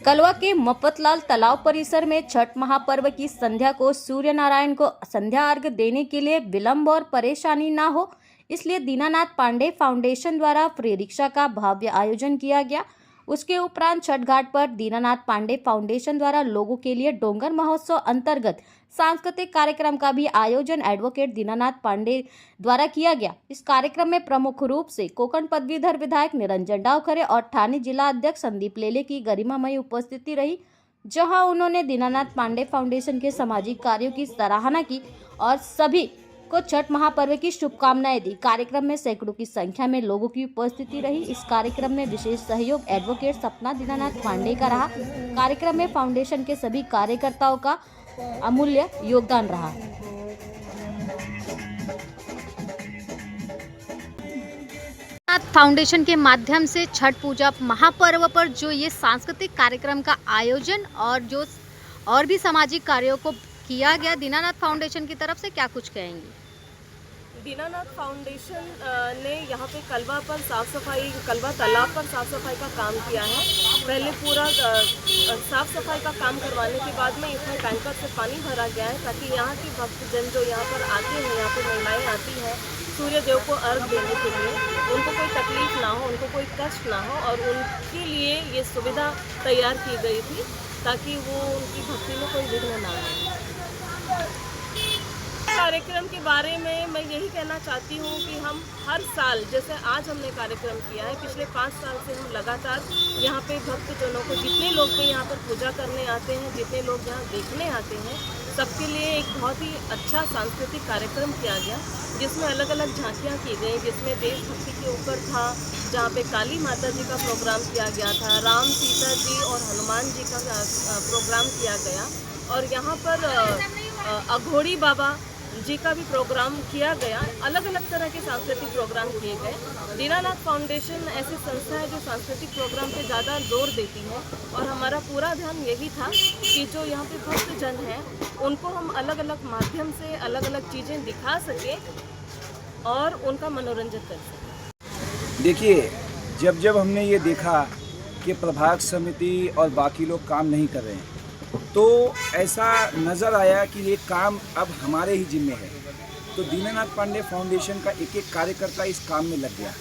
कलवा के मफतलाल तालाब परिसर में छठ महापर्व की संध्या को सूर्य नारायण को संध्या अर्घ देने के लिए विलंब और परेशानी न हो, इसलिए दीनानाथ पांडे फाउंडेशन द्वारा फ्री रिक्शा का भव्य आयोजन किया गया। उसके उपरांत छठ घाट पर दीनानाथ पांडे फाउंडेशन द्वारा लोगों के लिए डोंगर महोत्सव अंतर्गत सांस्कृतिक कार्यक्रम का भी आयोजन एडवोकेट दीनानाथ पांडे द्वारा किया गया। इस कार्यक्रम में प्रमुख रूप से कोकण पदवीधर विधायक निरंजन डावखरे और ठाणे जिला अध्यक्ष संदीप लेले की गरिमामयी उपस्थिति रही, जहां उन्होंने दीनानाथ पांडे फाउंडेशन के सामाजिक कार्यों की सराहना की और सभी को छठ महापर्व की शुभकामनाएं दी। कार्यक्रम में सैकड़ों की संख्या में लोगों की उपस्थिति रही। इस कार्यक्रम में विशेष सहयोग एडवोकेट सपना दीनानाथ पांडे का रहा। कार्यक्रम में फाउंडेशन के सभी कार्यकर्ताओं का अमूल्य योगदान रहा। फाउंडेशन के माध्यम से छठ पूजा महापर्व पर जो ये सांस्कृतिक कार्यक्रम का आयोजन और भी सामाजिक कार्यों को किया गया, दीनानाथ फाउंडेशन की तरफ से क्या कुछ कहेंगी? दीनानाथ फाउंडेशन ने यहाँ पे कलवा पर साफ़ सफाई, कलवा तालाब पर साफ़ सफाई का काम किया है। पहले पूरा साफ़ सफाई का काम करवाने के बाद में इसमें टैंकर से पानी भरा गया है, ताकि यहाँ के भक्तजन जो यहाँ पर आते हैं, यहाँ पर महिलाएं आती हैं सूर्य देव को अर्घ देने के लिए, उनको कोई तकलीफ ना हो, उनको कोई कष्ट ना हो, और उनके लिए ये सुविधा तैयार की गई थी ताकि वो उनकी भक्ति में कोई विघ्न ना आए। कार्यक्रम के बारे में मैं यही कहना चाहती हूँ कि हम हर साल, जैसे आज हमने कार्यक्रम किया है, पिछले 5 साल से हम लगातार यहाँ पे भक्तजनों को, जितने लोग भी यहाँ पर पूजा करने आते हैं, जितने लोग यहाँ देखने आते हैं, सबके लिए एक बहुत ही अच्छा सांस्कृतिक कार्यक्रम किया गया, जिसमें अलग अलग झांकियाँ की गई, जिसमें देशभक्ति के ऊपर था, जहाँ पे काली माता जी का प्रोग्राम किया गया था, राम सीता जी और हनुमान जी का प्रोग्राम किया गया, और यहाँ पर अघोड़ी बाबा जी का भी प्रोग्राम किया गया। अलग अलग तरह के सांस्कृतिक प्रोग्राम किए गए। दीनानाथ फाउंडेशन ऐसी संस्था है जो सांस्कृतिक प्रोग्राम पे ज़्यादा जोर देती है, और हमारा पूरा ध्यान यही था कि जो यहाँ पे भक्तजन हैं उनको हम अलग अलग माध्यम से अलग अलग चीज़ें दिखा सकें और उनका मनोरंजन कर सकें। देखिए, जब हमने ये देखा कि प्रभाग समिति और बाकी लोग काम नहीं कर रहे हैं, तो ऐसा नज़र आया कि ये काम अब हमारे ही जिम्मे है। तो दीनानाथ पांडे फाउंडेशन का एक एक कार्यकर्ता इस काम में लग गया।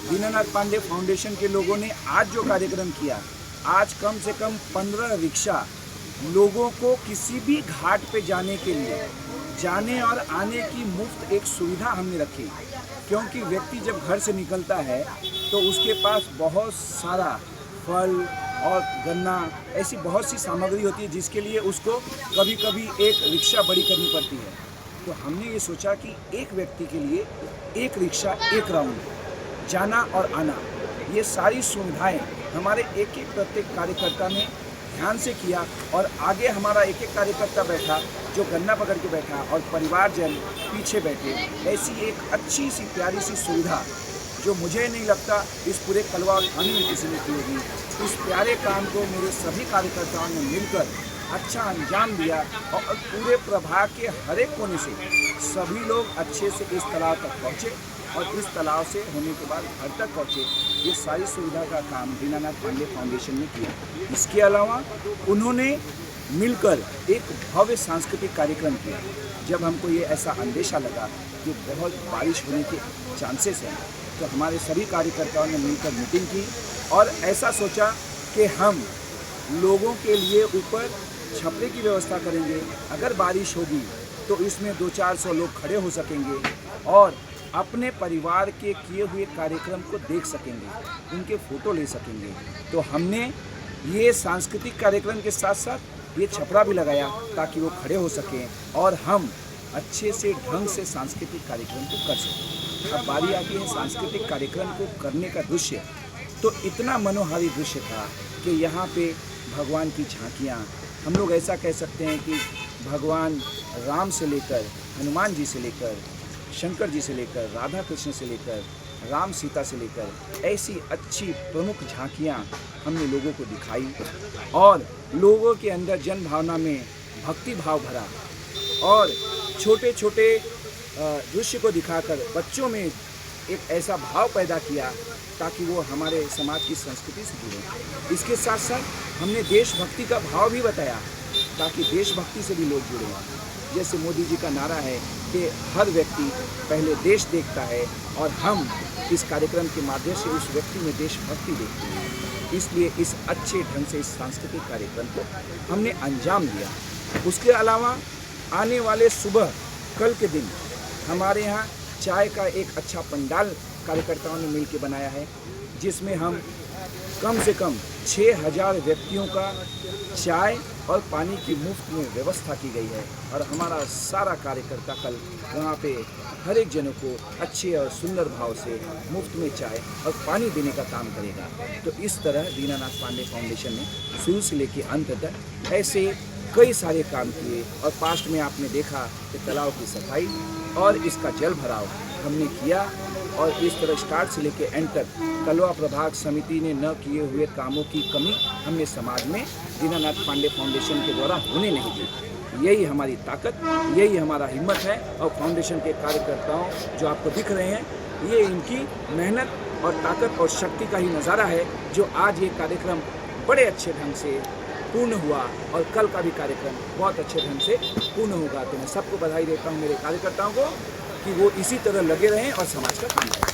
दीनानाथ पांडे फाउंडेशन के लोगों ने आज जो कार्यक्रम किया, आज कम से कम 15 रिक्शा लोगों को किसी भी घाट पे जाने के लिए, जाने और आने की मुफ्त एक सुविधा हमने रखी। क्योंकि व्यक्ति जब घर से निकलता है तो उसके पास बहुत सारा फल और गन्ना, ऐसी बहुत सी सामग्री होती है जिसके लिए उसको कभी कभी एक रिक्शा बड़ी करनी पड़ती है। तो हमने ये सोचा कि एक व्यक्ति के लिए एक रिक्शा, एक राउंड, जाना और आना, ये सारी सुविधाएं हमारे एक एक प्रत्येक कार्यकर्ता ने ध्यान से किया। और आगे हमारा एक एक कार्यकर्ता बैठा जो गन्ना पकड़ के बैठा, और परिवारजन पीछे बैठे। ऐसी एक अच्छी सी प्यारी सी सुविधा जो मुझे नहीं लगता इस पूरे कलवा और ठाणे में किसी ने की होगी। इस प्यारे काम को मेरे सभी कार्यकर्ताओं ने मिलकर अच्छा अंजाम दिया, और पूरे प्रभाग के हर एक कोने से सभी लोग अच्छे से इस तालाब तक पहुँचे, और इस तालाब से होने के बाद घर तक पहुँचे। ये सारी सुविधा का काम दीनानाथ पांडे फाउंडेशन ने किया। इसके अलावा उन्होंने मिलकर एक भव्य सांस्कृतिक कार्यक्रम किया। जब हमको ये ऐसा अंदेशा लगा कि बहुत बारिश होने के चांसेस हैं, तो हमारे सभी कार्यकर्ताओं ने मिलकर मीटिंग की और ऐसा सोचा कि हम लोगों के लिए ऊपर छपरे की व्यवस्था करेंगे। अगर बारिश होगी तो इसमें 200-400 लोग खड़े हो सकेंगे और अपने परिवार के किए हुए कार्यक्रम को देख सकेंगे, उनके फ़ोटो ले सकेंगे। तो हमने ये सांस्कृतिक कार्यक्रम के साथ साथ ये छपरा भी लगाया ताकि वो खड़े हो सकें और हम अच्छे से ढंग से सांस्कृतिक कार्यक्रम को कर सकें। अब बारी आती है सांस्कृतिक कार्यक्रम को करने का दृश्य। तो इतना मनोहारी दृश्य था कि यहाँ पे भगवान की झांकियाँ, हम लोग ऐसा कह सकते हैं कि भगवान राम से लेकर हनुमान जी से लेकर शंकर जी से लेकर राधा कृष्ण से लेकर राम सीता से लेकर ऐसी अच्छी प्रमुख झांकियाँ हमने लोगों को दिखाई और लोगों के अंदर जन भावना में भक्ति भाव भरा और छोटे छोटे दृश्य को दिखाकर बच्चों में एक ऐसा भाव पैदा किया ताकि वो हमारे समाज की संस्कृति से जुड़े। इसके साथ साथ हमने देशभक्ति का भाव भी बताया ताकि देशभक्ति से भी लोग जुड़े। जैसे मोदी जी का नारा है कि हर व्यक्ति पहले देश देखता है, और हम इस कार्यक्रम के माध्यम से उस व्यक्ति में देशभक्ति देखते हैं। इसलिए इस अच्छे ढंग से इस सांस्कृतिक कार्यक्रम को हमने अंजाम दिया। उसके अलावा आने वाले सुबह कल के दिन हमारे यहाँ चाय का एक अच्छा पंडाल कार्यकर्ताओं ने मिलकर बनाया है, जिसमें हम कम से कम 6000 व्यक्तियों का चाय और पानी की मुफ्त में व्यवस्था की गई है। और हमारा सारा कार्यकर्ता कल वहाँ पे हर एक जनों को अच्छे और सुंदर भाव से मुफ्त में चाय और पानी देने का काम करेगा। तो इस तरह दीनानाथ पांडे फाउंडेशन ने शुरू से लेकर अंत तक ऐसे कई सारे काम किए। और पास्ट में आपने देखा कि तालाब की सफाई और इसका जल भराव हमने किया, और इस तरह स्टार्ट से लेकर एंड तक कलवा प्रभाग समिति ने न किए हुए कामों की कमी हमने समाज में दीनानाथ पांडे फाउंडेशन के द्वारा होने नहीं दी। यही हमारी ताकत, यही हमारा हिम्मत है। और फाउंडेशन के कार्यकर्ताओं जो आपको दिख रहे हैं, ये इनकी मेहनत और ताकत और शक्ति का ही नज़ारा है जो आज ये कार्यक्रम बड़े अच्छे ढंग से पूर्ण हुआ, और कल का भी कार्यक्रम बहुत अच्छे ढंग से पूर्ण होगा। तो मैं सबको बधाई देता हूँ, मेरे कार्यकर्ताओं को, कि वो इसी तरह लगे रहें और समाज का काम करें।